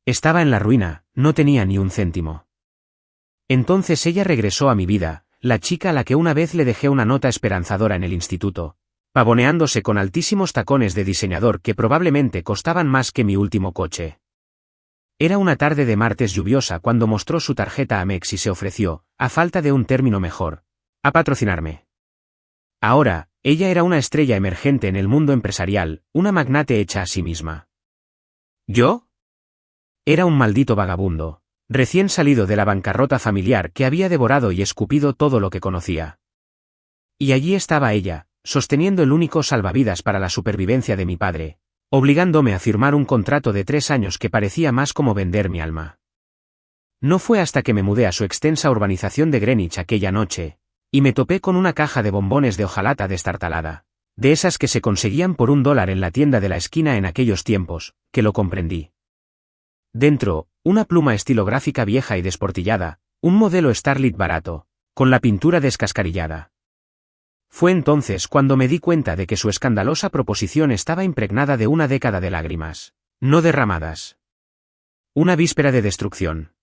Estaba en la ruina, no tenía ni un céntimo. Entonces ella regresó a mi vida, la chica a la que una vez le dejé una nota esperanzadora en el instituto, pavoneándose con altísimos tacones de diseñador que probablemente costaban más que mi último coche. Era una tarde de martes lluviosa cuando mostró su tarjeta Amex y se ofreció, a falta de un término mejor, a patrocinarme. Ahora, ella era una estrella emergente en el mundo empresarial, una magnate hecha a sí misma. ¿Yo? Era un maldito vagabundo, recién salido de la bancarrota familiar que había devorado y escupido todo lo que conocía. Y allí estaba ella, sosteniendo el único salvavidas para la supervivencia de mi padre, obligándome a firmar un contrato de 3 años que parecía más como vender mi alma. No fue hasta que me mudé a su extensa urbanización de Greenwich aquella noche, y me topé con una caja de bombones de hojalata destartalada, de esas que se conseguían por $1 en la tienda de la esquina en aquellos tiempos, que lo comprendí. Dentro, una pluma estilográfica vieja y desportillada, un modelo Starlit barato, con la pintura descascarillada. Fue entonces cuando me di cuenta de que su escandalosa proposición estaba impregnada de una década de lágrimas, no derramadas. Una víspera de destrucción.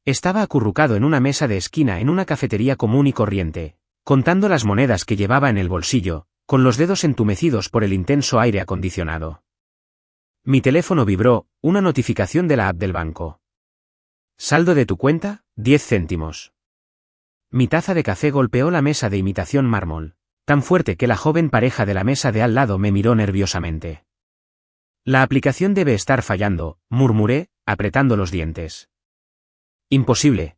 Estaba acurrucado en una mesa de esquina en una cafetería común y corriente, contando las monedas que llevaba en el bolsillo, con los dedos entumecidos por el intenso aire acondicionado. Mi teléfono vibró, una notificación de la app del banco. Saldo de tu cuenta, 10 céntimos. Mi taza de café golpeó la mesa de imitación mármol, tan fuerte que la joven pareja de la mesa de al lado me miró nerviosamente. La aplicación debe estar fallando, murmuré, apretando los dientes. Imposible.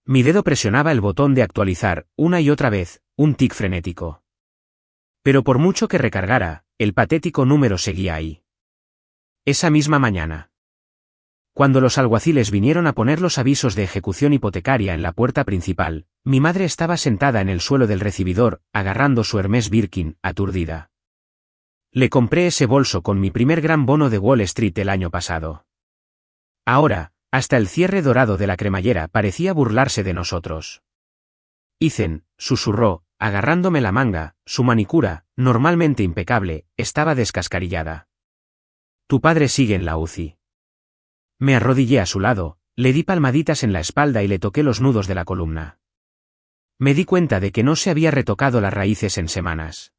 Mi dedo presionaba el botón de actualizar, una y otra vez, un tic frenético. Pero por mucho que recargara, el patético número seguía ahí. Esa misma mañana, cuando los alguaciles vinieron a poner los avisos de ejecución hipotecaria en la puerta principal, mi madre estaba sentada en el suelo del recibidor, agarrando su Hermès Birkin, aturdida. Le compré ese bolso con mi primer gran bono de Wall Street el año pasado. Ahora, hasta el cierre dorado de la cremallera parecía burlarse de nosotros. Ethan, susurró, agarrándome la manga, su manicura, normalmente impecable, estaba descascarillada. Tu padre sigue en la UCI. Me arrodillé a su lado, le di palmaditas en la espalda y le toqué los nudos de la columna. Me di cuenta de que no se había retocado las raíces en semanas.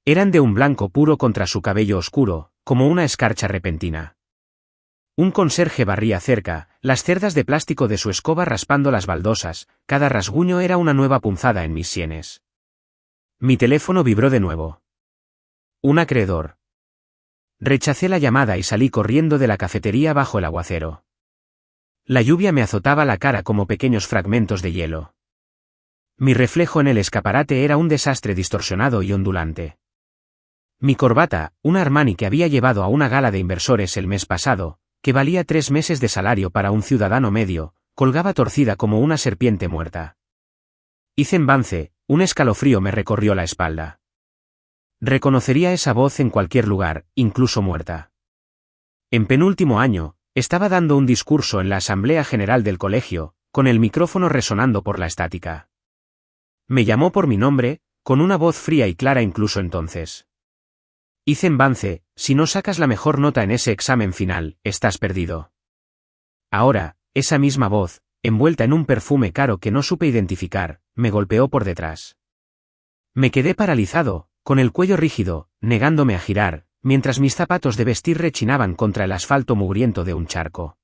Eran de un blanco puro contra su cabello oscuro, como una escarcha repentina. Un conserje barría cerca, las cerdas de plástico de su escoba raspando las baldosas, cada rasguño era una nueva punzada en mis sienes. Mi teléfono vibró de nuevo. Un acreedor. Rechacé la llamada y salí corriendo de la cafetería bajo el aguacero. La lluvia me azotaba la cara como pequeños fragmentos de hielo. Mi reflejo en el escaparate era un desastre distorsionado y ondulante. Mi corbata, una Armani que había llevado a una gala de inversores el mes pasado, que valía 3 meses de salario para un ciudadano medio, colgaba torcida como una serpiente muerta. Hice embance, un escalofrío me recorrió la espalda. Reconocería esa voz en cualquier lugar, incluso muerta. En penúltimo año, estaba dando un discurso en la Asamblea General del colegio, con el micrófono resonando por la estática. Me llamó por mi nombre, con una voz fría y clara incluso entonces. Ethan Vance, si no sacas la mejor nota en ese examen final, estás perdido. Ahora, esa misma voz, envuelta en un perfume caro que no supe identificar, me golpeó por detrás. Me quedé paralizado, con el cuello rígido, negándome a girar, mientras mis zapatos de vestir rechinaban contra el asfalto mugriento de un charco.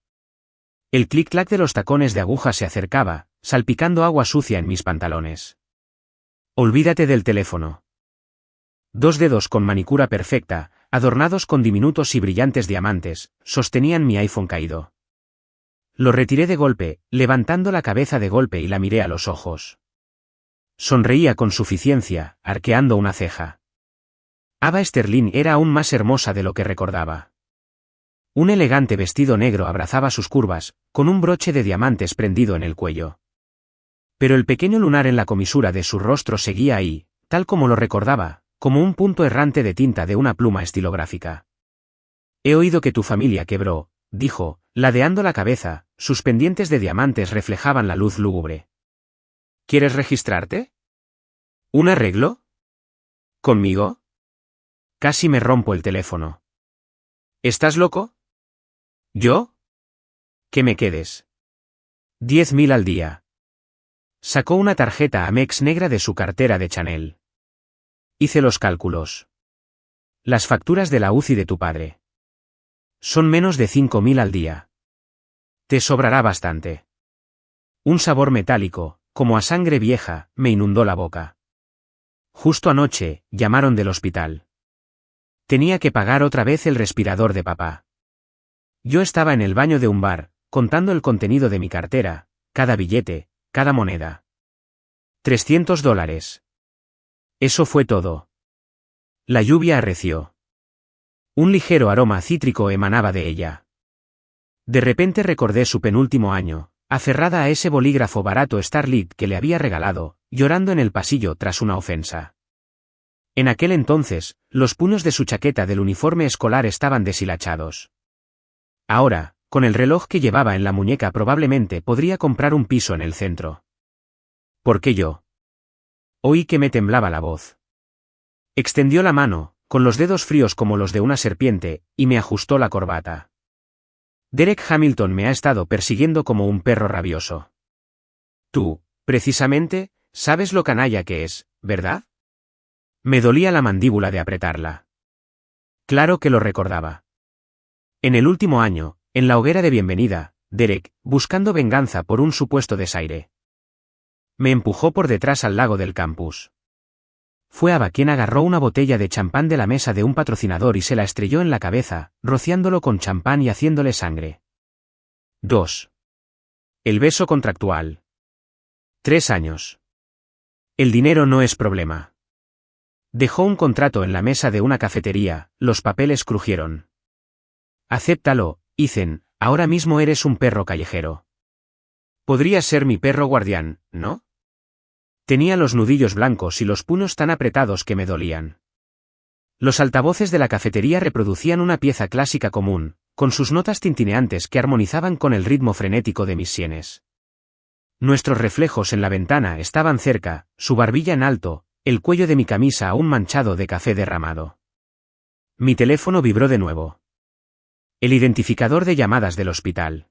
El clic-clac de los tacones de aguja se acercaba, salpicando agua sucia en mis pantalones. Olvídate del teléfono. 2 dedos con manicura perfecta, adornados con diminutos y brillantes diamantes, sostenían mi iPhone caído. Lo retiré de golpe, levantando la cabeza de golpe y la miré a los ojos. Sonreía con suficiencia, arqueando una ceja. Ava Sterling era aún más hermosa de lo que recordaba. Un elegante vestido negro abrazaba sus curvas, con un broche de diamantes prendido en el cuello. Pero el pequeño lunar en la comisura de su rostro seguía ahí, tal como lo recordaba, como un punto errante de tinta de una pluma estilográfica. He oído que tu familia quebró, dijo, ladeando la cabeza, sus pendientes de diamantes reflejaban la luz lúgubre. ¿Quieres registrarte? ¿Un arreglo? ¿Conmigo? Casi me rompo el teléfono. ¿Estás loco? ¿Yo? Que me quedes. 10.000 al día. Sacó una tarjeta Amex negra de su cartera de Chanel. Hice los cálculos. Las facturas de la UCI de tu padre. Son menos de 5.000 al día. Te sobrará bastante. Un sabor metálico, como a sangre vieja, me inundó la boca. Justo anoche, llamaron del hospital. Tenía que pagar otra vez el respirador de papá. Yo estaba en el baño de un bar, contando el contenido de mi cartera, cada billete, cada moneda. $300. Eso fue todo. La lluvia arreció. Un ligero aroma cítrico emanaba de ella. De repente recordé su penúltimo año, aferrada a ese bolígrafo barato Starlit que le había regalado, llorando en el pasillo tras una ofensa. En aquel entonces, los puños de su chaqueta del uniforme escolar estaban deshilachados. Ahora, con el reloj que llevaba en la muñeca probablemente podría comprar un piso en el centro. ¿Por qué yo? Oí que me temblaba la voz. Extendió la mano, con los dedos fríos como los de una serpiente, y me ajustó la corbata. Derek Hamilton me ha estado persiguiendo como un perro rabioso. Tú, precisamente, sabes lo canalla que es, ¿verdad? Me dolía la mandíbula de apretarla. Claro que lo recordaba. En el último año, en la hoguera de bienvenida, Derek, buscando venganza por un supuesto desaire. Me empujó por detrás al lago del campus. Fue Ava quien agarró una botella de champán de la mesa de un patrocinador y se la estrelló en la cabeza, rociándolo con champán y haciéndole sangre. 2. El beso contractual. 3 años. El dinero no es problema. Dejó un contrato en la mesa de una cafetería, los papeles crujieron. Acéptalo, Ethan, ahora mismo eres un perro callejero. Podrías ser mi perro guardián, ¿no? Tenía los nudillos blancos y los puños tan apretados que me dolían. Los altavoces de la cafetería reproducían una pieza clásica común, con sus notas tintineantes que armonizaban con el ritmo frenético de mis sienes. Nuestros reflejos en la ventana estaban cerca, su barbilla en alto, el cuello de mi camisa aún manchado de café derramado. Mi teléfono vibró de nuevo. El identificador de llamadas del hospital.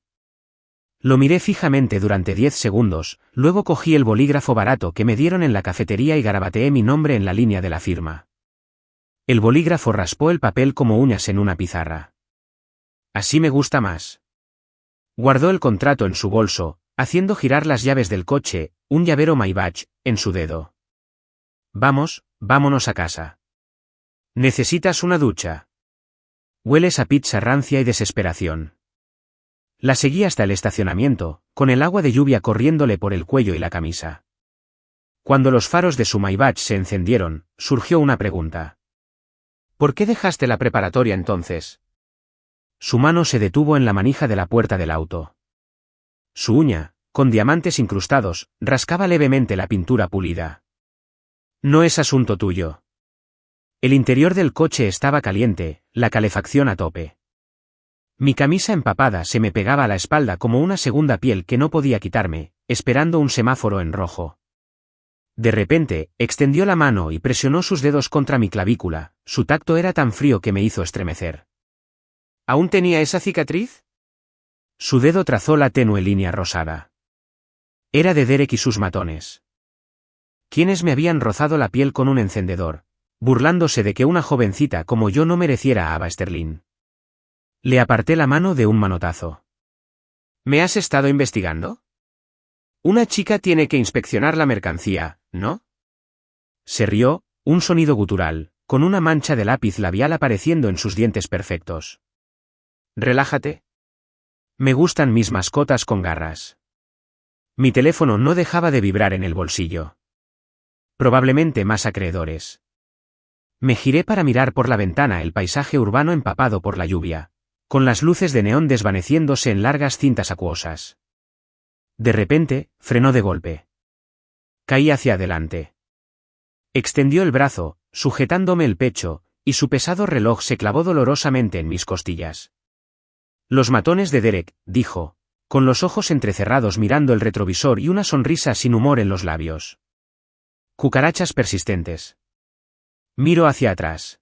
Lo miré fijamente durante 10 segundos, luego cogí el bolígrafo barato que me dieron en la cafetería y garabateé mi nombre en la línea de la firma. El bolígrafo raspó el papel como uñas en una pizarra. Así me gusta más. Guardó el contrato en su bolso, haciendo girar las llaves del coche, un llavero Maybach, en su dedo. Vámonos a casa. ¿Necesitas una ducha? Hueles a pizza rancia y desesperación. La seguí hasta el estacionamiento, con el agua de lluvia corriéndole por el cuello y la camisa. Cuando los faros de su Maybach se encendieron, surgió una pregunta. ¿Por qué dejaste la preparatoria entonces? Su mano se detuvo en la manija de la puerta del auto. Su uña, con diamantes incrustados, rascaba levemente la pintura pulida. No es asunto tuyo. El interior del coche estaba caliente, la calefacción a tope. Mi camisa empapada se me pegaba a la espalda como una segunda piel que no podía quitarme, esperando un semáforo en rojo. De repente, extendió la mano y presionó sus dedos contra mi clavícula, su tacto era tan frío que me hizo estremecer. ¿Aún tenía esa cicatriz? Su dedo trazó la tenue línea rosada. Era de Derek y sus matones. Quienes me habían rozado la piel con un encendedor, burlándose de que una jovencita como yo no mereciera a Ava Sterling. Le aparté la mano de un manotazo. ¿Me has estado investigando? Una chica tiene que inspeccionar la mercancía, ¿no? Se rió, un sonido gutural, con una mancha de lápiz labial apareciendo en sus dientes perfectos. Relájate. Me gustan mis mascotas con garras. Mi teléfono no dejaba de vibrar en el bolsillo. Probablemente más acreedores. Me giré para mirar por la ventana el paisaje urbano empapado por la lluvia, con las luces de neón desvaneciéndose en largas cintas acuosas. De repente, frenó de golpe. Caí hacia adelante. Extendió el brazo, sujetándome el pecho, y su pesado reloj se clavó dolorosamente en mis costillas. Los matones de Derek, dijo, con los ojos entrecerrados mirando el retrovisor y una sonrisa sin humor en los labios. Cucarachas persistentes. Miro hacia atrás.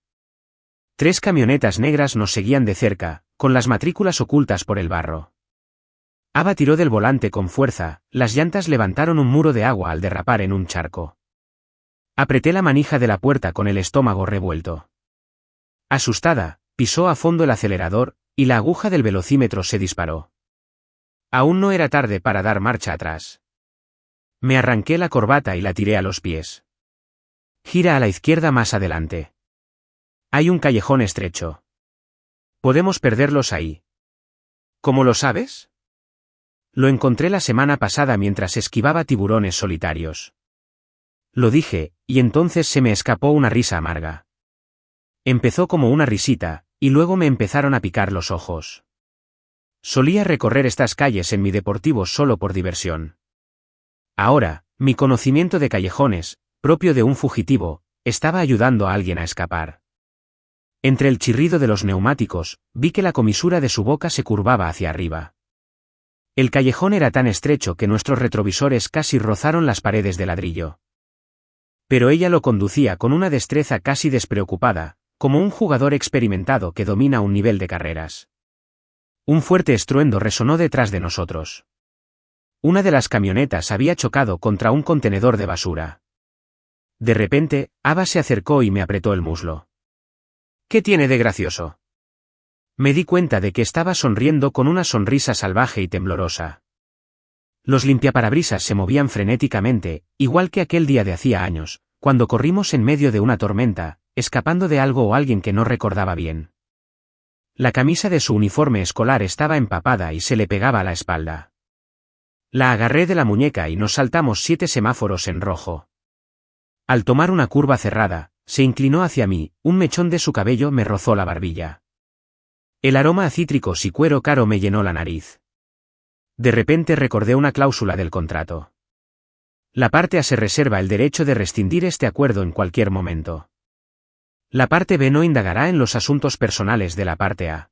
3 camionetas negras nos seguían de cerca, con las matrículas ocultas por el barro. Ava tiró del volante con fuerza, las llantas levantaron un muro de agua al derrapar en un charco. Apreté la manija de la puerta con el estómago revuelto. Asustada, pisó a fondo el acelerador, y la aguja del velocímetro se disparó. Aún no era tarde para dar marcha atrás. Me arranqué la corbata y la tiré a los pies. Gira a la izquierda más adelante. Hay un callejón estrecho. Podemos perderlos ahí. ¿Cómo lo sabes? Lo encontré la semana pasada mientras esquivaba tiburones solitarios. Lo dije, y entonces se me escapó una risa amarga. Empezó como una risita, y luego me empezaron a picar los ojos. Solía recorrer estas calles en mi deportivo solo por diversión. Ahora, mi conocimiento de callejones, propio de un fugitivo, estaba ayudando a alguien a escapar. Entre el chirrido de los neumáticos, vi que la comisura de su boca se curvaba hacia arriba. El callejón era tan estrecho que nuestros retrovisores casi rozaron las paredes de ladrillo. Pero ella lo conducía con una destreza casi despreocupada, como un jugador experimentado que domina un nivel de carreras. Un fuerte estruendo resonó detrás de nosotros. Una de las camionetas había chocado contra un contenedor de basura. De repente, Ava se acercó y me apretó el muslo. ¿Qué tiene de gracioso? Me di cuenta de que estaba sonriendo con una sonrisa salvaje y temblorosa. Los limpiaparabrisas se movían frenéticamente, igual que aquel día de hacía años, cuando corrimos en medio de una tormenta, escapando de algo o alguien que no recordaba bien. La camisa de su uniforme escolar estaba empapada y se le pegaba a la espalda. La agarré de la muñeca y nos saltamos 7 semáforos en rojo. Al tomar una curva cerrada, se inclinó hacia mí, un mechón de su cabello me rozó la barbilla. El aroma a cítricos y cuero caro me llenó la nariz. De repente recordé una cláusula del contrato. La parte A se reserva el derecho de rescindir este acuerdo en cualquier momento. La parte B no indagará en los asuntos personales de la parte A.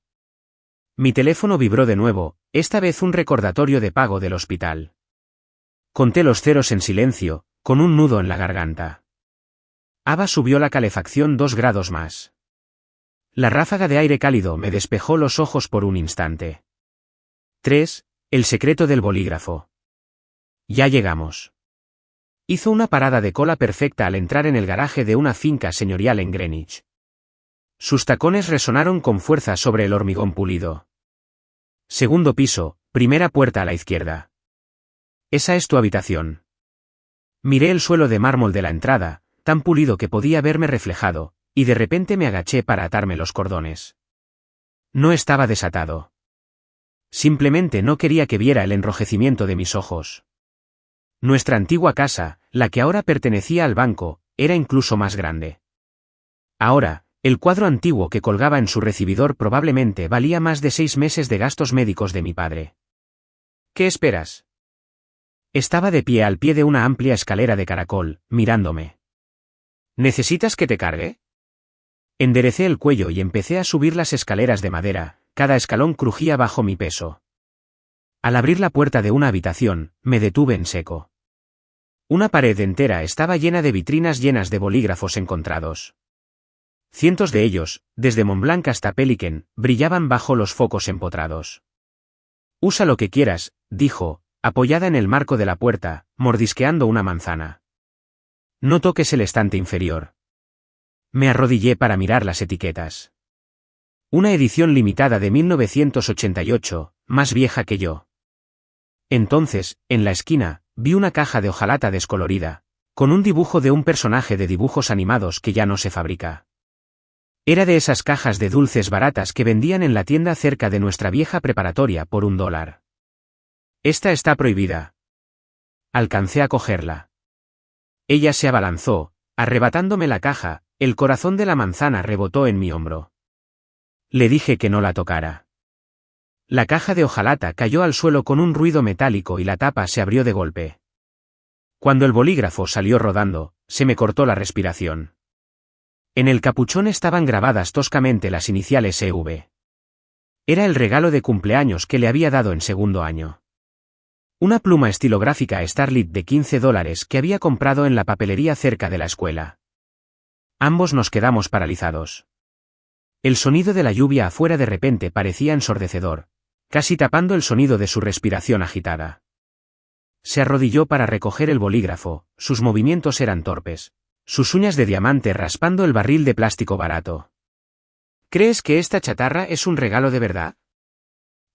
Mi teléfono vibró de nuevo, esta vez un recordatorio de pago del hospital. Conté los ceros en silencio, con un nudo en la garganta. Ava subió la calefacción 2 grados más. La ráfaga de aire cálido me despejó los ojos por un instante. 3. El secreto del bolígrafo. Ya llegamos. Hizo una parada de cola perfecta al entrar en el garaje de una finca señorial en Greenwich. Sus tacones resonaron con fuerza sobre el hormigón pulido. Segundo piso, primera puerta a la izquierda. Esa es tu habitación. Miré el suelo de mármol de la entrada, tan pulido que podía verme reflejado, y de repente me agaché para atarme los cordones. No estaba desatado. Simplemente no quería que viera el enrojecimiento de mis ojos. Nuestra antigua casa, la que ahora pertenecía al banco, era incluso más grande. Ahora, el cuadro antiguo que colgaba en su recibidor probablemente valía más de 6 meses de gastos médicos de mi padre. ¿Qué esperas? Estaba de pie al pie de una amplia escalera de caracol, mirándome. ¿Necesitas que te cargue? Enderecé el cuello y empecé a subir las escaleras de madera, cada escalón crujía bajo mi peso. Al abrir la puerta de una habitación, me detuve en seco. Una pared entera estaba llena de vitrinas llenas de bolígrafos encontrados. Cientos de ellos, desde Montblanc hasta Pelican, brillaban bajo los focos empotrados. Usa lo que quieras, dijo, apoyada en el marco de la puerta, mordisqueando una manzana. No toques el estante inferior. Me arrodillé para mirar las etiquetas. Una edición limitada de 1988, más vieja que yo. Entonces, en la esquina, vi una caja de hojalata descolorida, con un dibujo de un personaje de dibujos animados que ya no se fabrica. Era de esas cajas de dulces baratas que vendían en la tienda cerca de nuestra vieja preparatoria por $1. Esta está prohibida. Alcancé a cogerla. Ella se abalanzó, arrebatándome la caja, el corazón de la manzana rebotó en mi hombro. Le dije que no la tocara. La caja de hojalata cayó al suelo con un ruido metálico y la tapa se abrió de golpe. Cuando el bolígrafo salió rodando, se me cortó la respiración. En el capuchón estaban grabadas toscamente las iniciales EV. Era el regalo de cumpleaños que le había dado en segundo año. Una pluma estilográfica Starlit de $15 que había comprado en la papelería cerca de la escuela. Ambos nos quedamos paralizados. El sonido de la lluvia afuera de repente parecía ensordecedor, casi tapando el sonido de su respiración agitada. Se arrodilló para recoger el bolígrafo, sus movimientos eran torpes, sus uñas de diamante raspando el barril de plástico barato. ¿Crees que esta chatarra es un regalo de verdad?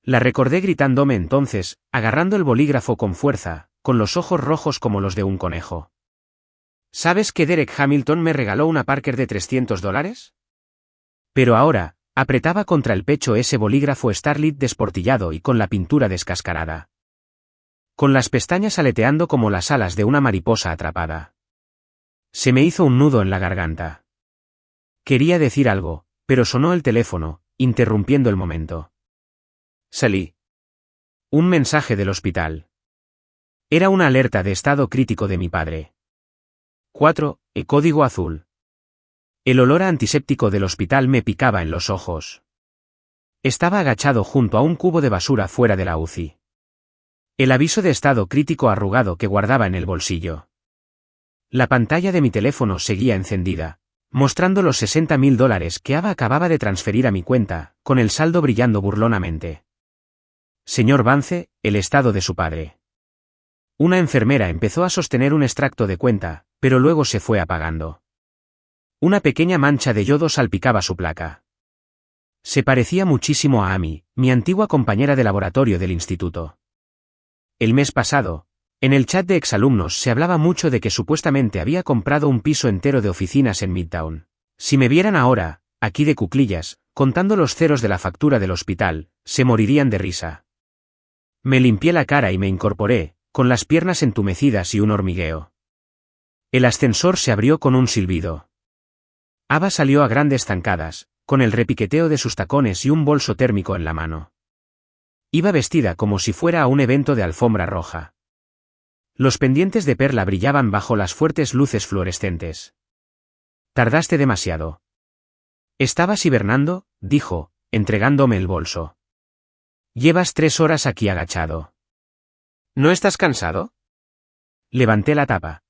La recordé gritándome entonces, agarrando el bolígrafo con fuerza, con los ojos rojos como los de un conejo. ¿Sabes que Derek Hamilton me regaló una Parker de $300? Pero ahora, apretaba contra el pecho ese bolígrafo Starlit desportillado y con la pintura descascarada. Con las pestañas aleteando como las alas de una mariposa atrapada. Se me hizo un nudo en la garganta. Quería decir algo, pero sonó el teléfono, interrumpiendo el momento. Salí. Un mensaje del hospital. Era una alerta de estado crítico de mi padre. 4. Código azul. El olor a antiséptico del hospital me picaba en los ojos. Estaba agachado junto a un cubo de basura fuera de la UCI. El aviso de estado crítico arrugado que guardaba en el bolsillo. La pantalla de mi teléfono seguía encendida, mostrando los $60.000 que Ava acababa de transferir a mi cuenta, con el saldo brillando burlonamente. Señor Vance, el estado de su padre. Una enfermera empezó a sostener un extracto de cuenta, pero luego se fue apagando. Una pequeña mancha de yodo salpicaba su placa. Se parecía muchísimo a Amy, mi antigua compañera de laboratorio del instituto. El mes pasado, en el chat de exalumnos se hablaba mucho de que supuestamente había comprado un piso entero de oficinas en Midtown. Si me vieran ahora, aquí de cuclillas, contando los ceros de la factura del hospital, se morirían de risa. Me limpié la cara y me incorporé, con las piernas entumecidas y un hormigueo. El ascensor se abrió con un silbido. Ava salió a grandes zancadas, con el repiqueteo de sus tacones y un bolso térmico en la mano. Iba vestida como si fuera a un evento de alfombra roja. Los pendientes de perla brillaban bajo las fuertes luces fluorescentes. Tardaste demasiado. ¿Estabas hibernando?, dijo, entregándome el bolso. Llevas 3 horas aquí agachado. ¿No estás cansado? Levanté la tapa.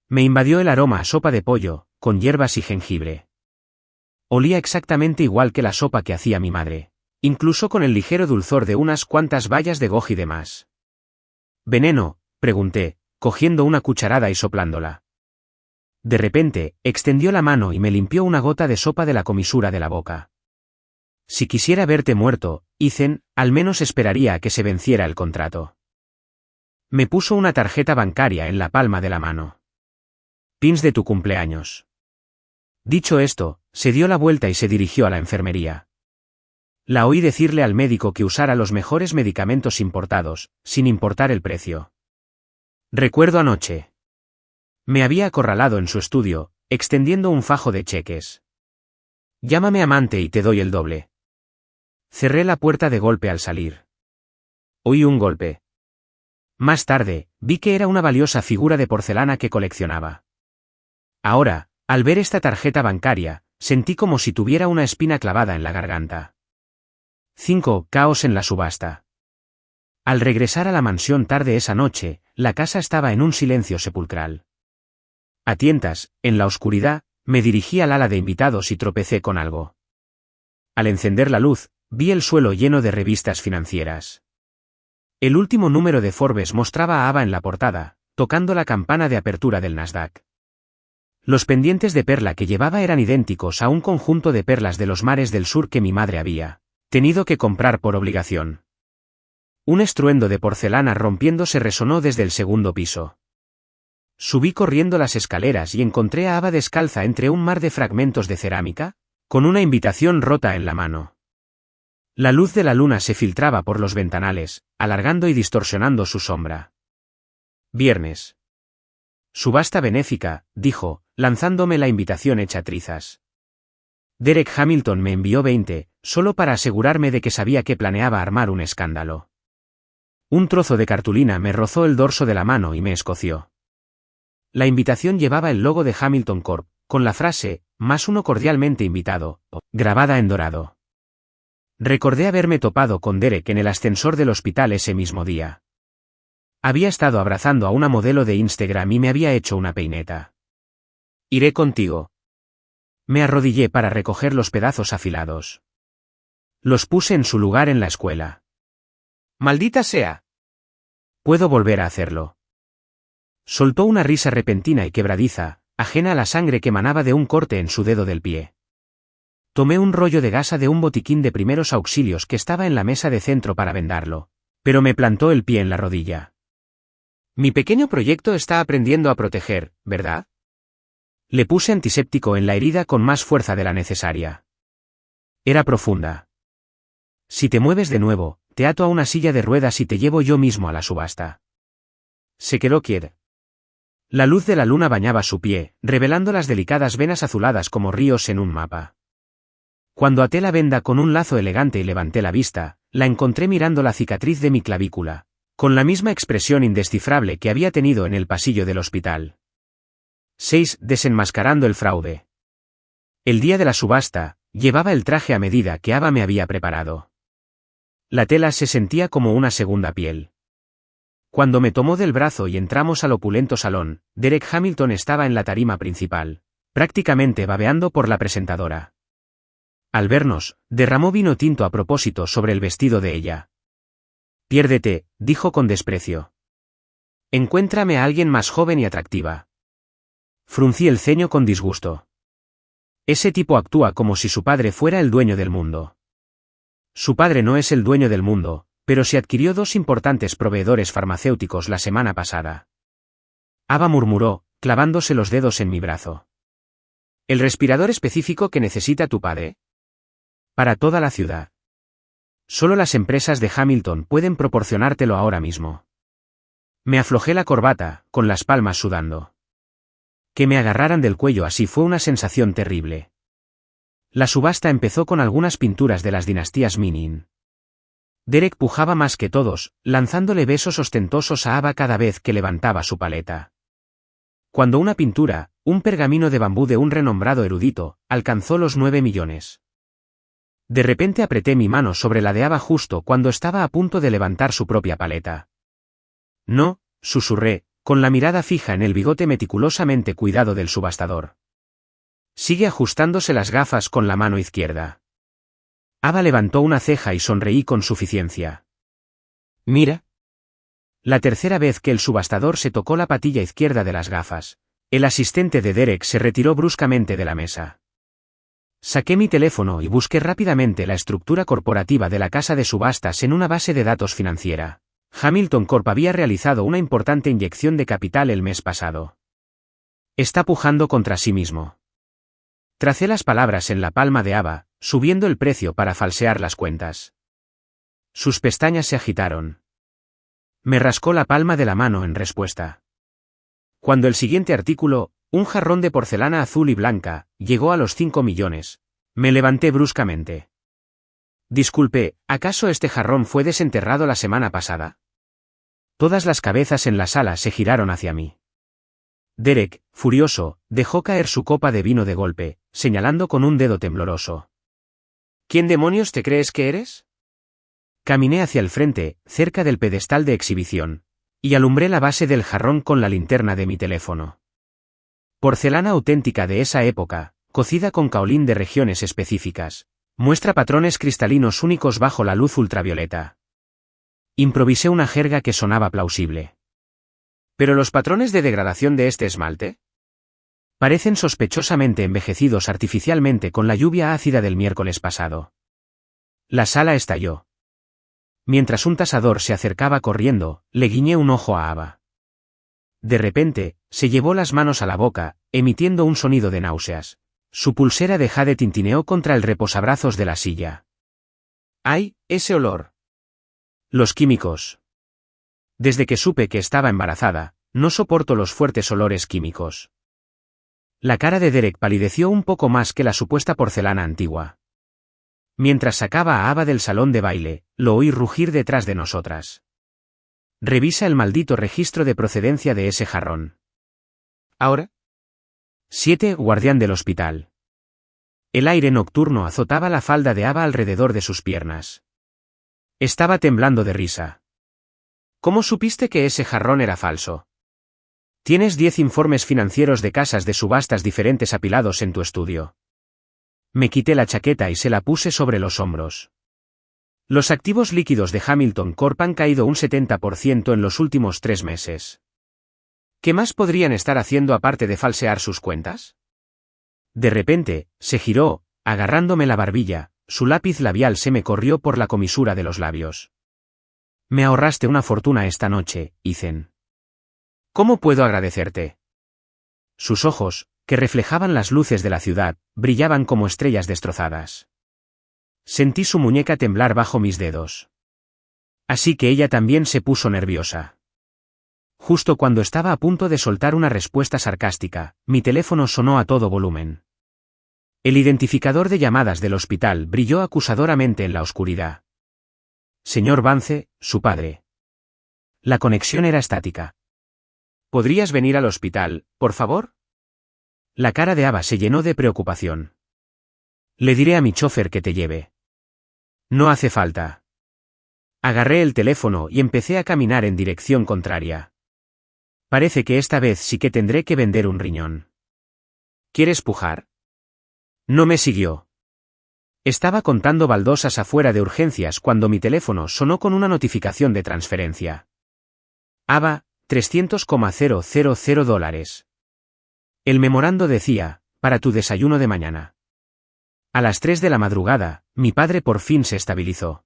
Me invadió el aroma a sopa de pollo, con hierbas y jengibre. Olía exactamente igual que la sopa que hacía mi madre, incluso con el ligero dulzor de unas cuantas bayas de goji de más. ¿Veneno?, pregunté, cogiendo una cucharada y soplándola. De repente, extendió la mano y me limpió una gota de sopa de la comisura de la boca. Si quisiera verte muerto, Ethan, al menos esperaría a que se venciera el contrato. Me puso una tarjeta bancaria en la palma de la mano. Pins de tu cumpleaños. Dicho esto, se dio la vuelta y se dirigió a la enfermería. La oí decirle al médico que usara los mejores medicamentos importados, sin importar el precio. Recuerdo anoche. Me había acorralado en su estudio, extendiendo un fajo de cheques. Llámame amante y te doy el doble. Cerré la puerta de golpe al salir. Oí un golpe. Más tarde, vi que era una valiosa figura de porcelana que coleccionaba. Ahora, al ver esta tarjeta bancaria, sentí como si tuviera una espina clavada en la garganta. 5. Caos en la subasta. Al regresar a la mansión tarde esa noche, la casa estaba en un silencio sepulcral. A tientas, en la oscuridad, me dirigí al ala de invitados y tropecé con algo. Al encender la luz, vi el suelo lleno de revistas financieras. El último número de Forbes mostraba a Ava en la portada, tocando la campana de apertura del Nasdaq. Los pendientes de perla que llevaba eran idénticos a un conjunto de perlas de los mares del sur que mi madre había tenido que comprar por obligación. Un estruendo de porcelana rompiéndose resonó desde el segundo piso. Subí corriendo las escaleras y encontré a Ava descalza entre un mar de fragmentos de cerámica, con una invitación rota en la mano. La luz de la luna se filtraba por los ventanales, alargando y distorsionando su sombra. Viernes. Subasta benéfica, dijo, lanzándome la invitación hecha trizas. Derek Hamilton me envió 20, solo para asegurarme de que sabía que planeaba armar un escándalo. Un trozo de cartulina me rozó el dorso de la mano y me escoció. La invitación llevaba el logo de Hamilton Corp, con la frase, +1 cordialmente invitado, grabada en dorado. Recordé haberme topado con Derek en el ascensor del hospital ese mismo día. Había estado abrazando a una modelo de Instagram y me había hecho una peineta. Iré contigo. Me arrodillé para recoger los pedazos afilados. Los puse en su lugar en la escuela. ¡Maldita sea! Puedo volver a hacerlo. Soltó una risa repentina y quebradiza, ajena a la sangre que manaba de un corte en su dedo del pie. Tomé un rollo de gasa de un botiquín de primeros auxilios que estaba en la mesa de centro para vendarlo, pero me plantó el pie en la rodilla. Mi pequeño proyecto está aprendiendo a proteger, ¿verdad? Le puse antiséptico en la herida con más fuerza de la necesaria. Era profunda. Si te mueves de nuevo, te ato a una silla de ruedas y te llevo yo mismo a la subasta. Se quedó quieta. La luz de la luna bañaba su pie, revelando las delicadas venas azuladas como ríos en un mapa. Cuando até la venda con un lazo elegante y levanté la vista, la encontré mirando la cicatriz de mi clavícula, con la misma expresión indescifrable que había tenido en el pasillo del hospital. 6. Desenmascarando el fraude. El día de la subasta, llevaba el traje a medida que Ava me había preparado. La tela se sentía como una segunda piel. Cuando me tomó del brazo y entramos al opulento salón, Derek Hamilton estaba en la tarima principal, prácticamente babeando por la presentadora. Al vernos, derramó vino tinto a propósito sobre el vestido de ella. «Piérdete», dijo con desprecio. «Encuéntrame a alguien más joven y atractiva». Fruncí el ceño con disgusto. Ese tipo actúa como si su padre fuera el dueño del mundo. Su padre no es el dueño del mundo, pero sí adquirió 2 importantes proveedores farmacéuticos la semana pasada. Ava murmuró, clavándose los dedos en mi brazo. ¿El respirador específico que necesita tu padre? Para toda la ciudad. Solo las empresas de Hamilton pueden proporcionártelo ahora mismo. Me aflojé la corbata, con las palmas sudando. Que me agarraran del cuello así fue una sensación terrible. La subasta empezó con algunas pinturas de las dinastías Minin. Derek pujaba más que todos, lanzándole besos ostentosos a Ava cada vez que levantaba su paleta. Cuando una pintura, un pergamino de bambú de un renombrado erudito, alcanzó los 9 millones. De repente apreté mi mano sobre la de Ava justo cuando estaba a punto de levantar su propia paleta. No, susurré, con la mirada fija en el bigote meticulosamente cuidado del subastador. Sigue ajustándose las gafas con la mano izquierda. Ava levantó una ceja y sonreí con suficiencia. Mira. La tercera vez que el subastador se tocó la patilla izquierda de las gafas, el asistente de Derek se retiró bruscamente de la mesa. Saqué mi teléfono y busqué rápidamente la estructura corporativa de la casa de subastas en una base de datos financiera. Hamilton Corp había realizado una importante inyección de capital el mes pasado. Está pujando contra sí mismo. Tracé las palabras en la palma de Ava, subiendo el precio para falsear las cuentas. Sus pestañas se agitaron. Me rascó la palma de la mano en respuesta. Cuando el siguiente artículo, un jarrón de porcelana azul y blanca, llegó a los 5 millones, me levanté bruscamente. Disculpe, ¿acaso este jarrón fue desenterrado la semana pasada? Todas las cabezas en la sala se giraron hacia mí. Derek, furioso, dejó caer su copa de vino de golpe, señalando con un dedo tembloroso. ¿Quién demonios te crees que eres? Caminé hacia el frente, cerca del pedestal de exhibición, y alumbré la base del jarrón con la linterna de mi teléfono. Porcelana auténtica de esa época, cocida con caolín de regiones específicas, muestra patrones cristalinos únicos bajo la luz ultravioleta. Improvisé una jerga que sonaba plausible. ¿Pero los patrones de degradación de este esmalte? Parecen sospechosamente envejecidos artificialmente con la lluvia ácida del miércoles pasado. La sala estalló. Mientras un tasador se acercaba corriendo, le guiñé un ojo a Ava. De repente, se llevó las manos a la boca, emitiendo un sonido de náuseas. Su pulsera de jade tintineó contra el reposabrazos de la silla. ¡Ay, ese olor! Los químicos. Desde que supe que estaba embarazada, no soporto los fuertes olores químicos. La cara de Derek palideció un poco más que la supuesta porcelana antigua. Mientras sacaba a Ava del salón de baile, lo oí rugir detrás de nosotras. Revisa el maldito registro de procedencia de ese jarrón. ¿Ahora? 7. Guardián del hospital. El aire nocturno azotaba la falda de Ava alrededor de sus piernas. Estaba temblando de risa. ¿Cómo supiste que ese jarrón era falso? Tienes 10 informes financieros de casas de subastas diferentes apilados en tu estudio. Me quité la chaqueta y se la puse sobre los hombros. Los activos líquidos de Hamilton Corp han caído un 70% en los últimos 3 meses. ¿Qué más podrían estar haciendo aparte de falsear sus cuentas? De repente, se giró, agarrándome la barbilla, su lápiz labial se me corrió por la comisura de los labios. Me ahorraste una fortuna esta noche, Ethan. ¿Cómo puedo agradecerte? Sus ojos, que reflejaban las luces de la ciudad, brillaban como estrellas destrozadas. Sentí su muñeca temblar bajo mis dedos. Así que ella también se puso nerviosa. Justo cuando estaba a punto de soltar una respuesta sarcástica, mi teléfono sonó a todo volumen. El identificador de llamadas del hospital brilló acusadoramente en la oscuridad. Señor Vance, su padre. La conexión era estática. ¿Podrías venir al hospital, por favor? La cara de Ava se llenó de preocupación. Le diré a mi chofer que te lleve. No hace falta. Agarré el teléfono y empecé a caminar en dirección contraria. Parece que esta vez sí que tendré que vender un riñón. ¿Quieres pujar? No me siguió. Estaba contando baldosas afuera de urgencias cuando mi teléfono sonó con una notificación de transferencia. Ava, $300,000. El memorando decía, para tu desayuno de mañana. A las 3 de la madrugada, mi padre por fin se estabilizó.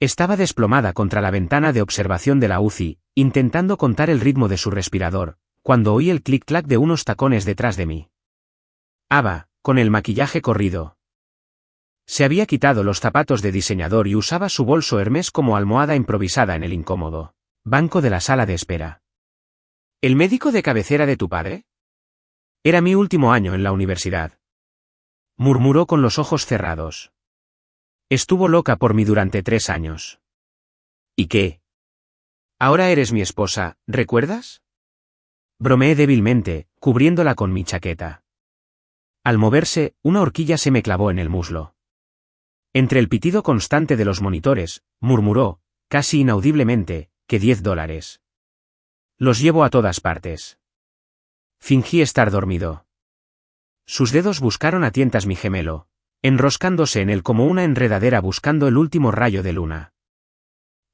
Estaba desplomada contra la ventana de observación de la UCI, intentando contar el ritmo de su respirador, cuando oí el clic-clac de unos tacones detrás de mí. Ava, con el maquillaje corrido. Se había quitado los zapatos de diseñador y usaba su bolso Hermès como almohada improvisada en el incómodo banco de la sala de espera. ¿El médico de cabecera de tu padre? Era mi último año en la universidad. Murmuró con los ojos cerrados. Estuvo loca por mí durante 3 años. ¿Y qué? Ahora eres mi esposa, ¿recuerdas? Bromeé débilmente, cubriéndola con mi chaqueta. Al moverse, una horquilla se me clavó en el muslo. Entre el pitido constante de los monitores, murmuró, casi inaudiblemente, que $10. Los llevo a todas partes. Fingí estar dormido. Sus dedos buscaron a tientas mi gemelo, enroscándose en él como una enredadera buscando el último rayo de luna.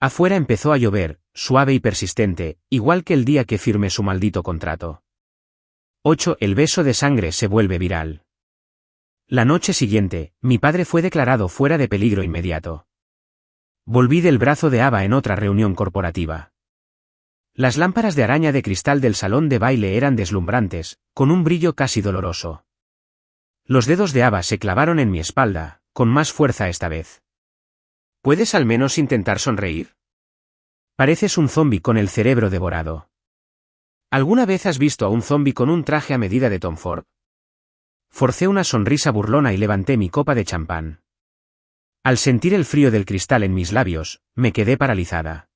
Afuera empezó a llover, suave y persistente, igual que el día que firmé su maldito contrato. 8. El beso de sangre se vuelve viral. La noche siguiente, mi padre fue declarado fuera de peligro inmediato. Volví del brazo de Ava en otra reunión corporativa. Las lámparas de araña de cristal del salón de baile eran deslumbrantes, con un brillo casi doloroso. Los dedos de Ava se clavaron en mi espalda, con más fuerza esta vez. ¿Puedes al menos intentar sonreír? Pareces un zombi con el cerebro devorado. ¿Alguna vez has visto a un zombi con un traje a medida de Tom Ford? Forcé una sonrisa burlona y levanté mi copa de champán. Al sentir el frío del cristal en mis labios, me quedé paralizada.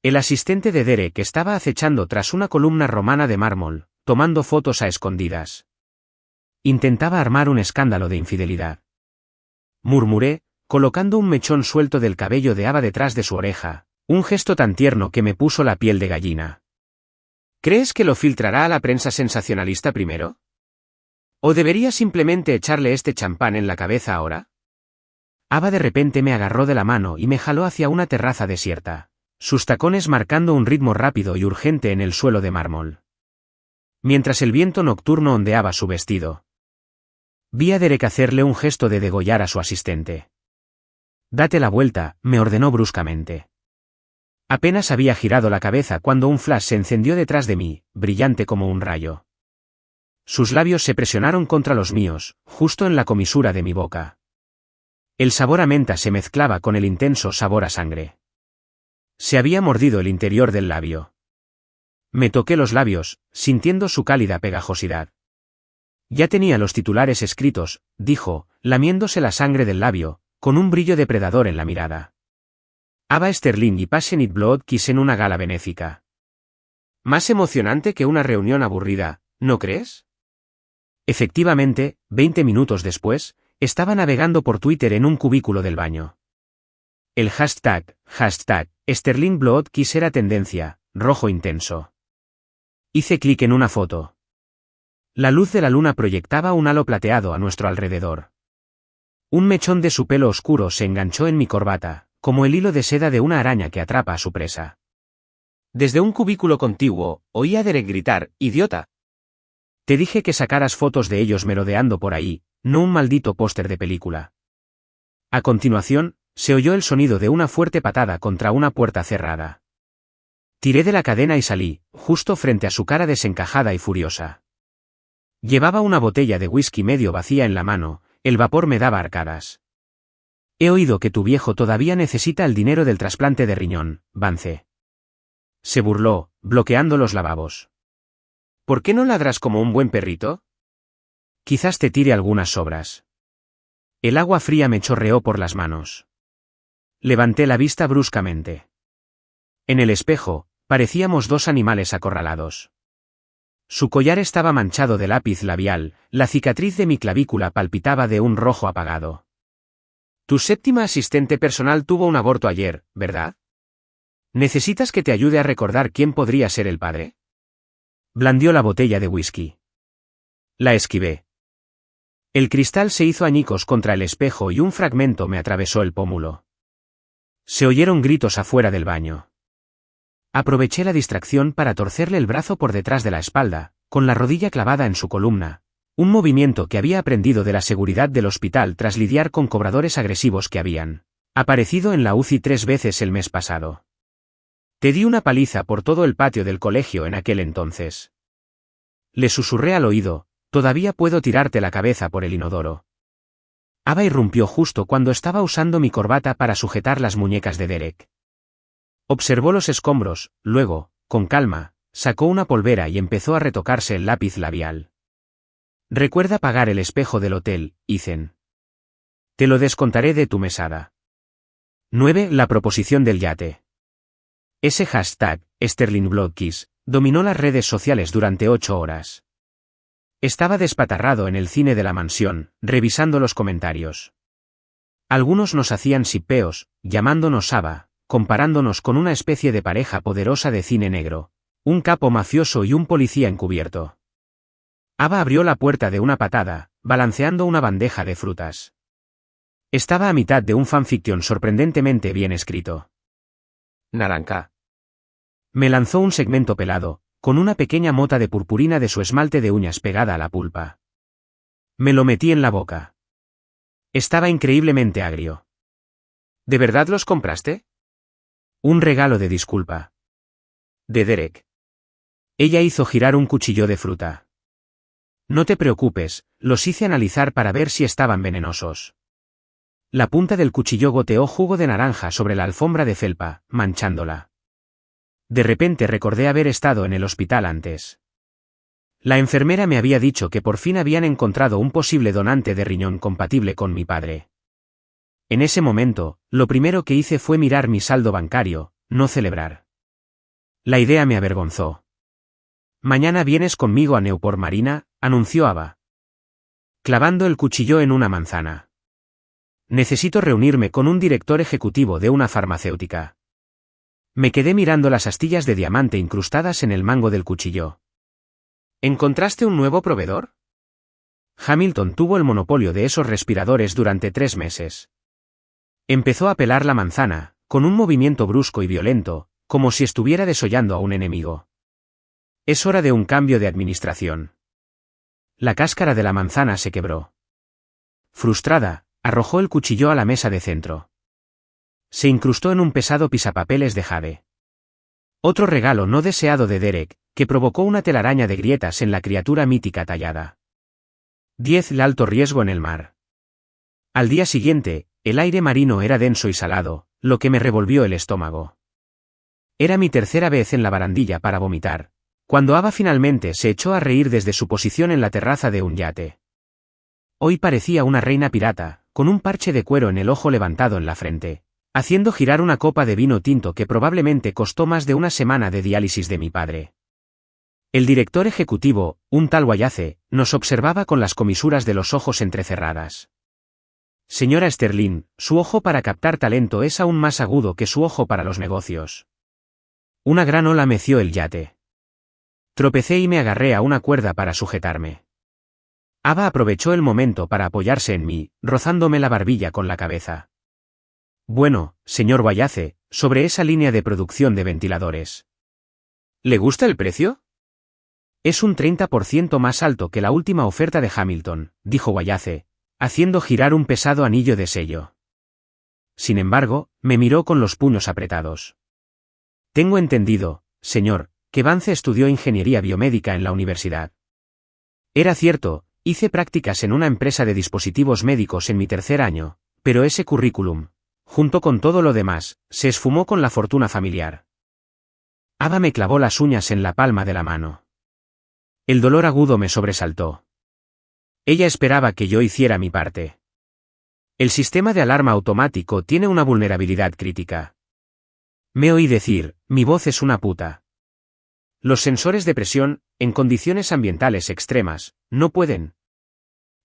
El asistente de Derek estaba acechando tras una columna romana de mármol, tomando fotos a escondidas. Intentaba armar un escándalo de infidelidad. Murmuré, colocando un mechón suelto del cabello de Ava detrás de su oreja, un gesto tan tierno que me puso la piel de gallina. ¿Crees que lo filtrará a la prensa sensacionalista primero? ¿O debería simplemente echarle este champán en la cabeza ahora? Ava de repente me agarró de la mano y me jaló hacia una terraza desierta, sus tacones marcando un ritmo rápido y urgente en el suelo de mármol. Mientras el viento nocturno ondeaba su vestido. Vi a Derek hacerle un gesto de degollar a su asistente. «Date la vuelta», me ordenó bruscamente. Apenas había girado la cabeza cuando un flash se encendió detrás de mí, brillante como un rayo. Sus labios se presionaron contra los míos, justo en la comisura de mi boca. El sabor a menta se mezclaba con el intenso sabor a sangre. Se había mordido el interior del labio. Me toqué los labios, sintiendo su cálida pegajosidad. Ya tenía los titulares escritos, dijo, lamiéndose la sangre del labio, con un brillo depredador en la mirada. Ava Sterling y Passionate Blood Kiss en una gala benéfica. Más emocionante que una reunión aburrida, ¿no crees? Efectivamente, 20 minutos después, estaba navegando por Twitter en un cubículo del baño. El hashtag Sterling Blood Kiss era tendencia, rojo intenso. Hice clic en una foto. La luz de la luna proyectaba un halo plateado a nuestro alrededor. Un mechón de su pelo oscuro se enganchó en mi corbata, como el hilo de seda de una araña que atrapa a su presa. Desde un cubículo contiguo, oí a Derek gritar: ¡Idiota! Te dije que sacaras fotos de ellos merodeando por ahí, no un maldito póster de película. A continuación, se oyó el sonido de una fuerte patada contra una puerta cerrada. Tiré de la cadena y salí, justo frente a su cara desencajada y furiosa. Llevaba una botella de whisky medio vacía en la mano, el vapor me daba arcadas. He oído que tu viejo todavía necesita el dinero del trasplante de riñón, Vance. Se burló, bloqueando los lavabos. ¿Por qué no ladras como un buen perrito? Quizás te tire algunas sobras. El agua fría me chorreó por las manos. Levanté la vista bruscamente. En el espejo, parecíamos dos animales acorralados. Su collar estaba manchado de lápiz labial, la cicatriz de mi clavícula palpitaba de un rojo apagado. Tu séptima asistente personal tuvo un aborto ayer, ¿verdad? ¿Necesitas que te ayude a recordar quién podría ser el padre? Blandió la botella de whisky. La esquivé. El cristal se hizo añicos contra el espejo y un fragmento me atravesó el pómulo. Se oyeron gritos afuera del baño. Aproveché la distracción para torcerle el brazo por detrás de la espalda, con la rodilla clavada en su columna, un movimiento que había aprendido de la seguridad del hospital tras lidiar con cobradores agresivos que habían aparecido en la UCI 3 veces el mes pasado. Te di una paliza por todo el patio del colegio en aquel entonces. Le susurré al oído: todavía puedo tirarte la cabeza por el inodoro. Ava irrumpió justo cuando estaba usando mi corbata para sujetar las muñecas de Derek. Observó los escombros, luego, con calma, sacó una polvera y empezó a retocarse el lápiz labial. Recuerda pagar el espejo del hotel, Ethan. Te lo descontaré de tu mesada. 9. La proposición del yate. Ese hashtag, Sterling Bloodkiss, dominó las redes sociales durante 8 horas. Estaba despatarrado en el cine de la mansión, revisando los comentarios. Algunos nos hacían sipeos, llamándonos Ava, comparándonos con una especie de pareja poderosa de cine negro, un capo mafioso y un policía encubierto. Ava abrió la puerta de una patada, balanceando una bandeja de frutas. Estaba a mitad de un fanfiction sorprendentemente bien escrito. Naranja. Me lanzó un segmento pelado, con una pequeña mota de purpurina de su esmalte de uñas pegada a la pulpa. Me lo metí en la boca. Estaba increíblemente agrio. ¿De verdad los compraste? Un regalo de disculpa. De Derek. Ella hizo girar un cuchillo de fruta. No te preocupes, los hice analizar para ver si estaban venenosos. La punta del cuchillo goteó jugo de naranja sobre la alfombra de felpa, manchándola. De repente recordé haber estado en el hospital antes. La enfermera me había dicho que por fin habían encontrado un posible donante de riñón compatible con mi padre. En ese momento, lo primero que hice fue mirar mi saldo bancario, no celebrar. La idea me avergonzó. Mañana vienes conmigo a Newport Marina, anunció Ava, clavando el cuchillo en una manzana. Necesito reunirme con un director ejecutivo de una farmacéutica. Me quedé mirando las astillas de diamante incrustadas en el mango del cuchillo. ¿Encontraste un nuevo proveedor? Hamilton tuvo el monopolio de esos respiradores durante 3 meses. Empezó a pelar la manzana, con un movimiento brusco y violento, como si estuviera desollando a un enemigo. Es hora de un cambio de administración. La cáscara de la manzana se quebró. Frustrada, arrojó el cuchillo a la mesa de centro. Se incrustó en un pesado pisapapeles de jade. Otro regalo no deseado de Derek, que provocó una telaraña de grietas en la criatura mítica tallada. 10. El alto riesgo en el mar. Al día siguiente, el aire marino era denso y salado, lo que me revolvió el estómago. Era mi tercera vez en la barandilla para vomitar, cuando Ava finalmente se echó a reír desde su posición en la terraza de un yate. Hoy parecía una reina pirata, con un parche de cuero en el ojo levantado en la frente, haciendo girar una copa de vino tinto que probablemente costó más de una semana de diálisis de mi padre. El director ejecutivo, un tal Wayace, nos observaba con las comisuras de los ojos entrecerradas. Señora Sterling, su ojo para captar talento es aún más agudo que su ojo para los negocios. Una gran ola meció el yate. Tropecé y me agarré a una cuerda para sujetarme. Ava aprovechó el momento para apoyarse en mí, rozándome la barbilla con la cabeza. Bueno, señor Wayace, sobre esa línea de producción de ventiladores. ¿Le gusta el precio? Es un 30% más alto que la última oferta de Hamilton, dijo Wayace, haciendo girar un pesado anillo de sello. Sin embargo, me miró con los puños apretados. Tengo entendido, señor, que Vance estudió ingeniería biomédica en la universidad. Era cierto, hice prácticas en una empresa de dispositivos médicos en mi tercer año, pero ese currículum, junto con todo lo demás, se esfumó con la fortuna familiar. Ava me clavó las uñas en la palma de la mano. El dolor agudo me sobresaltó. Ella esperaba que yo hiciera mi parte. El sistema de alarma automático tiene una vulnerabilidad crítica. Me oí decir, mi voz es una puta. Los sensores de presión, en condiciones ambientales extremas, no pueden.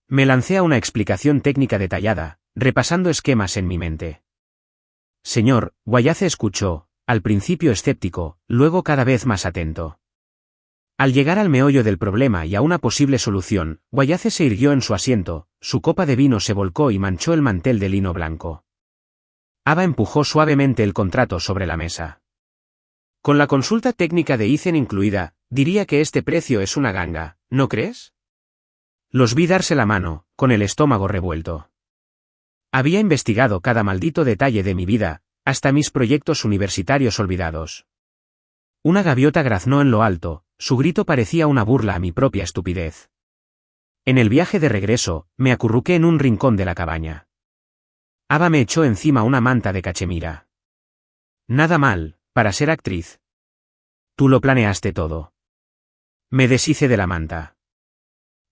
Me lancé a una explicación técnica detallada, repasando esquemas en mi mente. Señor, Wayace escuchó, al principio escéptico, luego cada vez más atento. Al llegar al meollo del problema y a una posible solución, Wayace se irguió en su asiento, su copa de vino se volcó y manchó el mantel de lino blanco. Ava empujó suavemente el contrato sobre la mesa. Con la consulta técnica de Ethan incluida, diría que este precio es una ganga, ¿no crees? Los vi darse la mano, con el estómago revuelto. Había investigado cada maldito detalle de mi vida, hasta mis proyectos universitarios olvidados. Una gaviota graznó en lo alto, su grito parecía una burla a mi propia estupidez. En el viaje de regreso, me acurruqué en un rincón de la cabaña. Ava me echó encima una manta de cachemira. Nada mal, para ser actriz. Tú lo planeaste todo. Me deshice de la manta.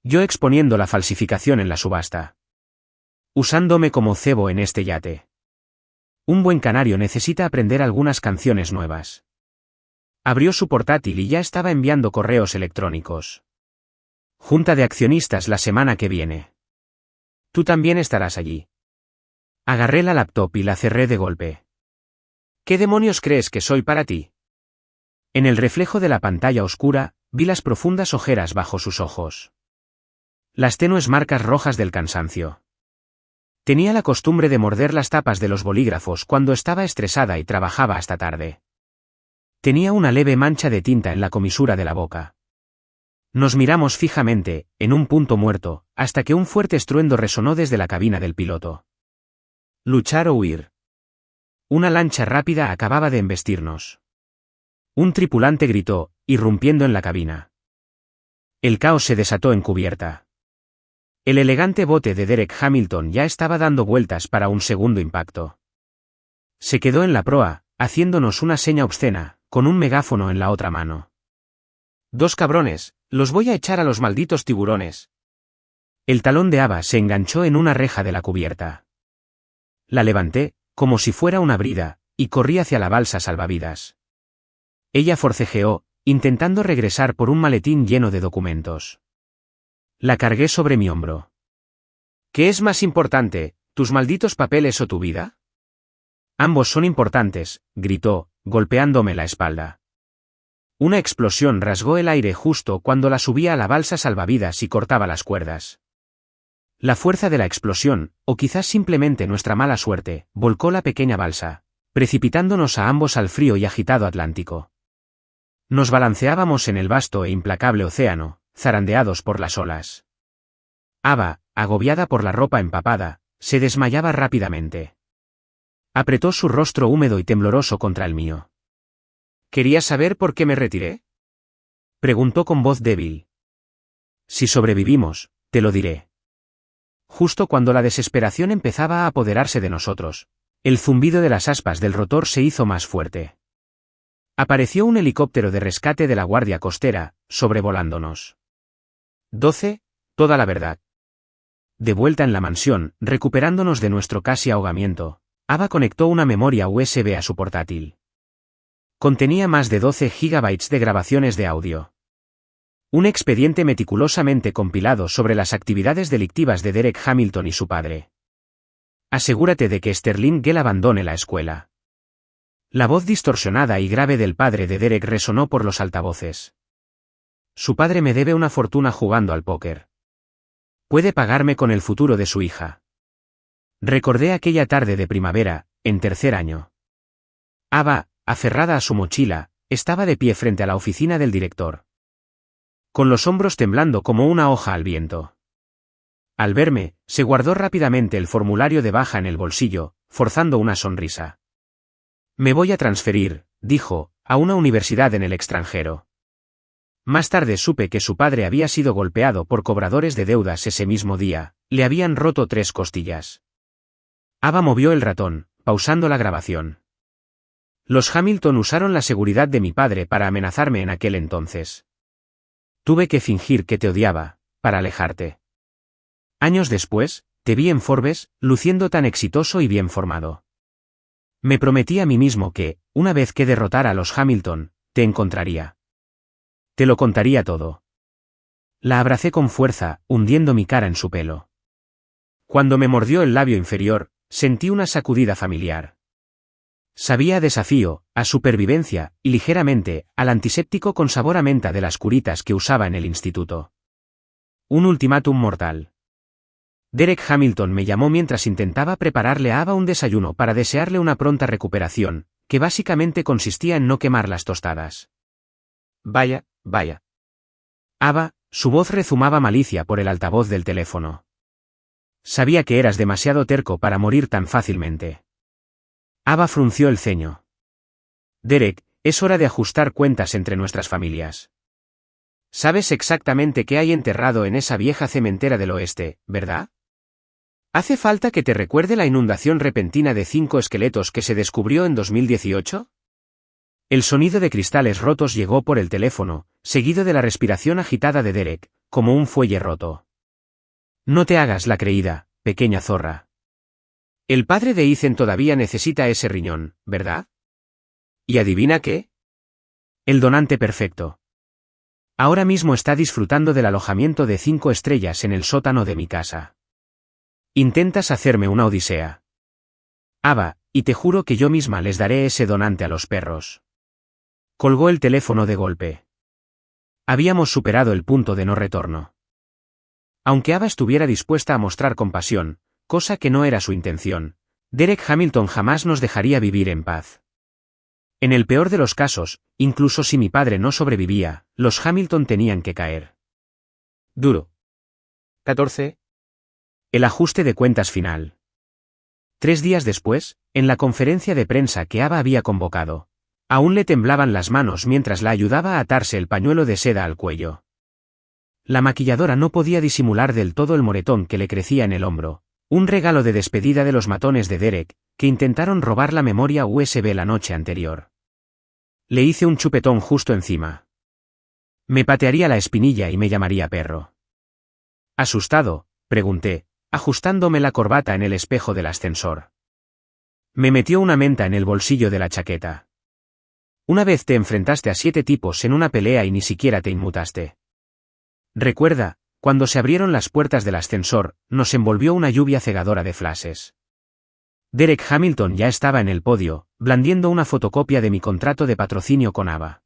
Yo exponiendo la falsificación en la subasta. Usándome como cebo en este yate. Un buen canario necesita aprender algunas canciones nuevas. Abrió su portátil y ya estaba enviando correos electrónicos. Junta de accionistas la semana que viene. Tú también estarás allí. Agarré la laptop y la cerré de golpe. ¿Qué demonios crees que soy para ti? En el reflejo de la pantalla oscura, vi las profundas ojeras bajo sus ojos. Las tenues marcas rojas del cansancio. Tenía la costumbre de morder las tapas de los bolígrafos cuando estaba estresada y trabajaba hasta tarde. Tenía una leve mancha de tinta en la comisura de la boca. Nos miramos fijamente, en un punto muerto, hasta que un fuerte estruendo resonó desde la cabina del piloto. Luchar o huir. Una lancha rápida acababa de embestirnos. Un tripulante gritó, irrumpiendo en la cabina. El caos se desató en cubierta. El elegante bote de Derek Hamilton ya estaba dando vueltas para un segundo impacto. Se quedó en la proa, haciéndonos una seña obscena, con un megáfono en la otra mano. «Dos cabrones, los voy a echar a los malditos tiburones». El talón de Ava se enganchó en una reja de la cubierta. La levanté, como si fuera una brida, y corrí hacia la balsa salvavidas. Ella forcejeó, intentando regresar por un maletín lleno de documentos. La cargué sobre mi hombro. ¿Qué es más importante, tus malditos papeles o tu vida? Ambos son importantes, gritó, golpeándome la espalda. Una explosión rasgó el aire justo cuando la subía a la balsa salvavidas y cortaba las cuerdas. La fuerza de la explosión, o quizás simplemente nuestra mala suerte, volcó la pequeña balsa, precipitándonos a ambos al frío y agitado Atlántico. Nos balanceábamos en el vasto e implacable océano, zarandeados por las olas. Ava, agobiada por la ropa empapada, se desmayaba rápidamente. Apretó su rostro húmedo y tembloroso contra el mío. ¿Querías saber por qué me retiré? Preguntó con voz débil. Si sobrevivimos, te lo diré. Justo cuando la desesperación empezaba a apoderarse de nosotros, el zumbido de las aspas del rotor se hizo más fuerte. Apareció un helicóptero de rescate de la Guardia Costera, sobrevolándonos. 12. Toda la verdad. De vuelta en la mansión, recuperándonos de nuestro casi ahogamiento, Ava conectó una memoria USB a su portátil. Contenía más de 12 gigabytes de grabaciones de audio. Un expediente meticulosamente compilado sobre las actividades delictivas de Derek Hamilton y su padre. Asegúrate de que Sterling Gell abandone la escuela. La voz distorsionada y grave del padre de Derek resonó por los altavoces. Su padre me debe una fortuna jugando al póker. puede pagarme con el futuro de su hija. Recordé aquella tarde de primavera, en tercer año. Ava, aferrada a su mochila, estaba de pie frente a la oficina del director, con los hombros temblando como una hoja al viento. Al verme, se guardó rápidamente el formulario de baja en el bolsillo, forzando una sonrisa. Me voy a transferir, dijo, a una universidad en el extranjero. Más tarde supe que su padre había sido golpeado por cobradores de deudas ese mismo día, le habían roto 3 costillas. Ava movió el ratón, pausando la grabación. Los Hamilton usaron la seguridad de mi padre para amenazarme en aquel entonces. Tuve que fingir que te odiaba, para alejarte. Años después, te vi en Forbes, luciendo tan exitoso y bien formado. Me prometí a mí mismo que, una vez que derrotara a los Hamilton, te encontraría. Te lo contaría todo. La abracé con fuerza, hundiendo mi cara en su pelo. Cuando me mordió el labio inferior, sentí una sacudida familiar. Sabía a desafío, a supervivencia, y ligeramente, al antiséptico con sabor a menta de las curitas que usaba en el instituto. Un ultimátum mortal. Derek Hamilton me llamó mientras intentaba prepararle a Ava un desayuno para desearle una pronta recuperación, que básicamente consistía en no quemar las tostadas. Vaya, vaya. Ava, su voz rezumaba malicia por el altavoz del teléfono. Sabía que eras demasiado terco para morir tan fácilmente. Ava frunció el ceño. Derek, es hora de ajustar cuentas entre nuestras familias. Sabes exactamente qué hay enterrado en esa vieja cementera del oeste, ¿verdad? ¿Hace falta que te recuerde la inundación repentina de 5 esqueletos que se descubrió en 2018? El sonido de cristales rotos llegó por el teléfono, seguido de la respiración agitada de Derek, como un fuelle roto. No te hagas la creída, pequeña zorra. El padre de Ethan todavía necesita ese riñón, ¿verdad? ¿Y adivina qué? El donante perfecto. Ahora mismo está disfrutando del alojamiento de 5 estrellas en el sótano de mi casa. Intentas hacerme una odisea. Ava, y te juro que yo misma les daré ese donante a los perros. Colgó el teléfono de golpe. Habíamos superado el punto de no retorno. Aunque Ava estuviera dispuesta a mostrar compasión, cosa que no era su intención, Derek Hamilton jamás nos dejaría vivir en paz. En el peor de los casos, incluso si mi padre no sobrevivía, los Hamilton tenían que caer. Duro. 14. El ajuste de cuentas final. 3 días después, en la conferencia de prensa que Ava había convocado, aún le temblaban las manos mientras la ayudaba a atarse el pañuelo de seda al cuello. La maquilladora no podía disimular del todo el moretón que le crecía en el hombro, un regalo de despedida de los matones de Derek, que intentaron robar la memoria USB la noche anterior. Le hice un chupetón justo encima. Me patearía la espinilla y me llamaría perro. Asustado, pregunté, ajustándome la corbata en el espejo del ascensor. Me metió una menta en el bolsillo de la chaqueta. Una vez te enfrentaste a 7 tipos en una pelea y ni siquiera te inmutaste. Recuerda, cuando se abrieron las puertas del ascensor, nos envolvió una lluvia cegadora de flashes. Derek Hamilton ya estaba en el podio, blandiendo una fotocopia de mi contrato de patrocinio con Ava.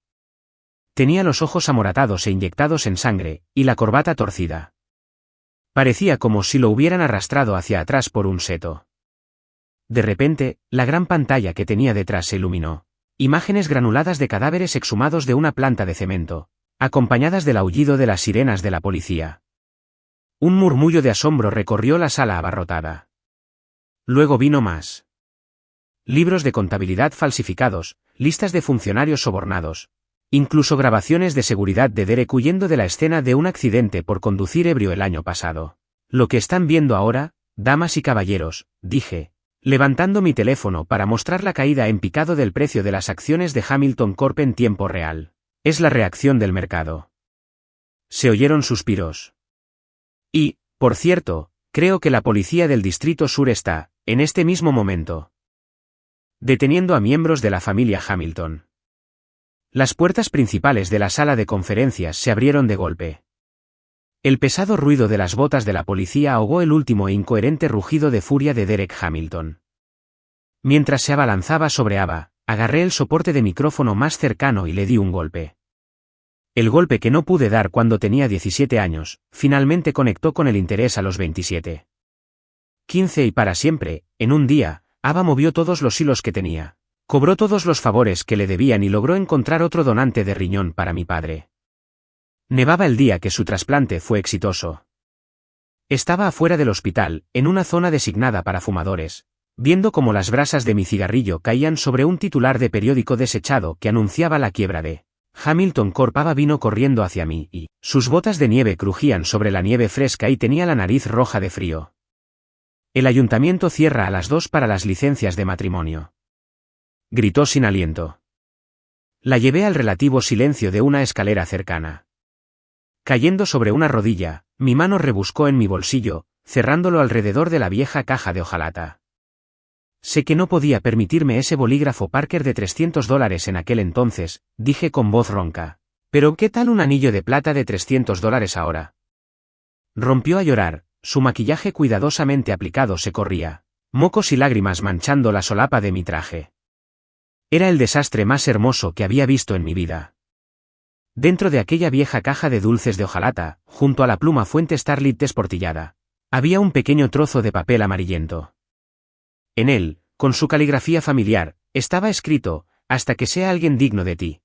Tenía los ojos amoratados e inyectados en sangre, y la corbata torcida. Parecía como si lo hubieran arrastrado hacia atrás por un seto. De repente, la gran pantalla que tenía detrás se iluminó. Imágenes granuladas de cadáveres exhumados de una planta de cemento, acompañadas del aullido de las sirenas de la policía. Un murmullo de asombro recorrió la sala abarrotada. Luego vino más. Libros de contabilidad falsificados, listas de funcionarios sobornados, incluso grabaciones de seguridad de Derek huyendo de la escena de un accidente por conducir ebrio el año pasado. Lo que están viendo ahora, damas y caballeros, dije, levantando mi teléfono para mostrar la caída en picado del precio de las acciones de Hamilton Corp en tiempo real. Es la reacción del mercado. Se oyeron suspiros. Y, por cierto, creo que la policía del Distrito Sur está, en este mismo momento, deteniendo a miembros de la familia Hamilton. Las puertas principales de la sala de conferencias se abrieron de golpe. El pesado ruido de las botas de la policía ahogó el último e incoherente rugido de furia de Derek Hamilton. Mientras se abalanzaba sobre Ava, agarré el soporte de micrófono más cercano y le di un golpe. El golpe que no pude dar cuando tenía 17 años, finalmente conectó con el interés a los 27. 15 y para siempre, en un día, Ava movió todos los hilos que tenía. Cobró todos los favores que le debían y logró encontrar otro donante de riñón para mi padre. Nevaba el día que su trasplante fue exitoso. Estaba afuera del hospital, en una zona designada para fumadores, viendo cómo las brasas de mi cigarrillo caían sobre un titular de periódico desechado que anunciaba la quiebra de Hamilton Corp. Ava vino corriendo hacia mí y sus botas de nieve crujían sobre la nieve fresca y tenía la nariz roja de frío. El ayuntamiento cierra a las 2 para las licencias de matrimonio. Gritó sin aliento. La llevé al relativo silencio de una escalera cercana. Cayendo sobre una rodilla, mi mano rebuscó en mi bolsillo, cerrándolo alrededor de la vieja caja de hojalata. Sé que no podía permitirme ese bolígrafo Parker de $300 en aquel entonces, dije con voz ronca. Pero ¿qué tal un anillo de plata de $300 ahora? Rompió a llorar, su maquillaje cuidadosamente aplicado se corría, mocos y lágrimas manchando la solapa de mi traje. Era el desastre más hermoso que había visto en mi vida. Dentro de aquella vieja caja de dulces de hojalata, junto a la pluma fuente Starlit desportillada, había un pequeño trozo de papel amarillento. En él, con su caligrafía familiar, estaba escrito, hasta que sea alguien digno de ti.